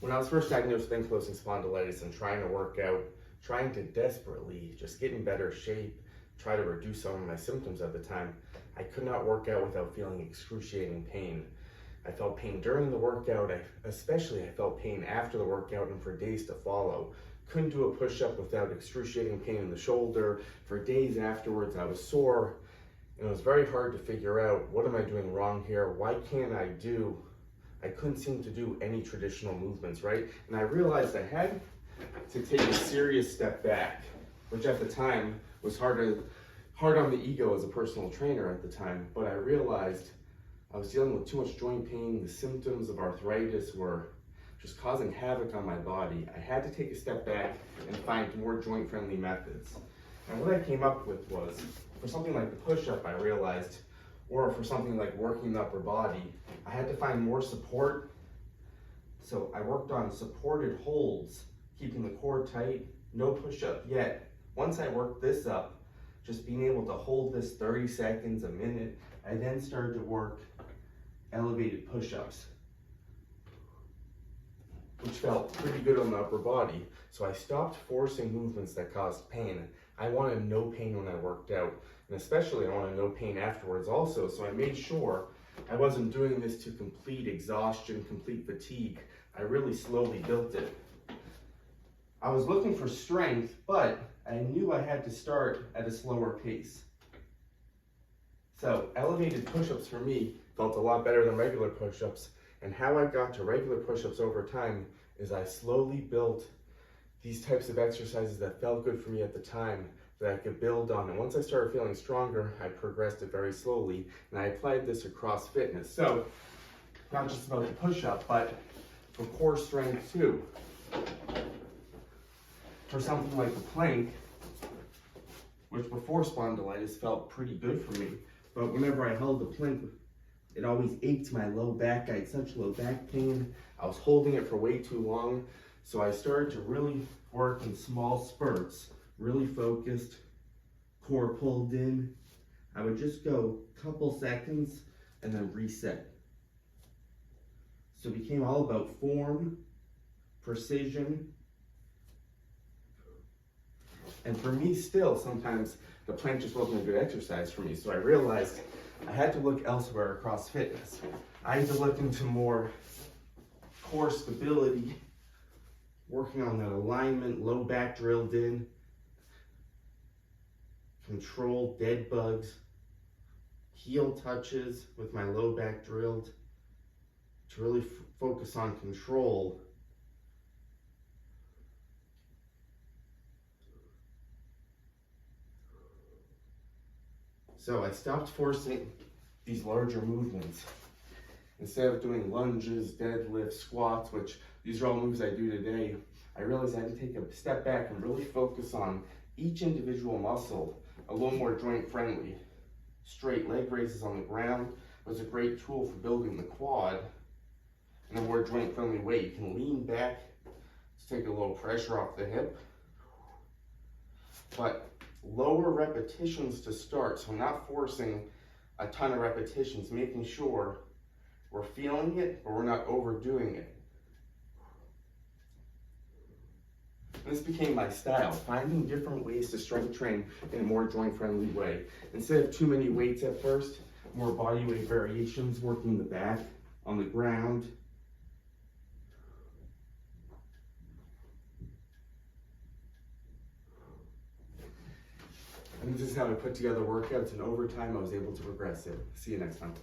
When I was first diagnosed with ankylosing spondylitis and trying to work out, trying to desperately just get in better shape, try to reduce some of my symptoms at the time, I could not work out without feeling excruciating pain. I felt pain during the workout, especially I felt pain after the workout and for days to follow. Couldn't do a push-up without excruciating pain in the shoulder. For days afterwards, I was sore, and it was very hard to figure out, what am I doing wrong here? Why can't I couldn't seem to do any traditional movements, right? And I realized I had to take a serious step back, which at the time was hard on the ego as a personal trainer at the time, but I realized I was dealing with too much joint pain. The symptoms of arthritis were just causing havoc on my body. I had to take a step back and find more joint-friendly methods. And what I came up with was, for something like the push-up, I realized, or for something like working the upper body, I had to find more support. So I worked on supported holds, keeping the core tight, no push-up yet. Once I worked this up, just being able to hold this 30 seconds, a minute, I then started to work elevated push-ups, which felt pretty good on the upper body. So I stopped forcing movements that caused pain. I wanted no pain when I worked out, and especially I wanted no pain afterwards also. So I made sure I wasn't doing this to complete exhaustion, complete fatigue. I really slowly built it. I was looking for strength, but I knew I had to start at a slower pace. So elevated push-ups for me felt a lot better than regular push-ups. And how I got to regular push-ups over time is I slowly built these types of exercises that felt good for me at the time that I could build on. And once I started feeling stronger, I progressed it very slowly. And I applied this across fitness. So not just about the push-up, but for core strength too. For something like the plank, which before spondylitis felt pretty good for me, but whenever I held the plank, it always ached my low back. I had such low back pain. I was holding it for way too long. So I started to really work in small spurts, really focused, core pulled in. I would just go a couple seconds and then reset. So it became all about form, precision. And for me still, sometimes the plank just wasn't a good exercise for me. So I realized I had to look elsewhere across fitness. I had to look into more core stability, working on that alignment, low back drilled in, control dead bugs, heel touches with my low back drilled, to really focus on control. So I stopped forcing these larger movements. Instead of doing lunges, deadlifts, squats, which these are all moves I do today, I realized I had to take a step back and really focus on each individual muscle, a little more joint friendly. Straight leg raises on the ground was a great tool for building the quad. In a more joint friendly way, you can lean back to take a little pressure off the hip. But lower repetitions to start, so not forcing a ton of repetitions, making sure we're feeling it, but we're not overdoing it. And this became my style, finding different ways to strength train in a more joint-friendly way. Instead of too many weights at first, more body weight variations, working the back on the ground. And this is how I put together workouts, and over time I was able to progress it. See you next time.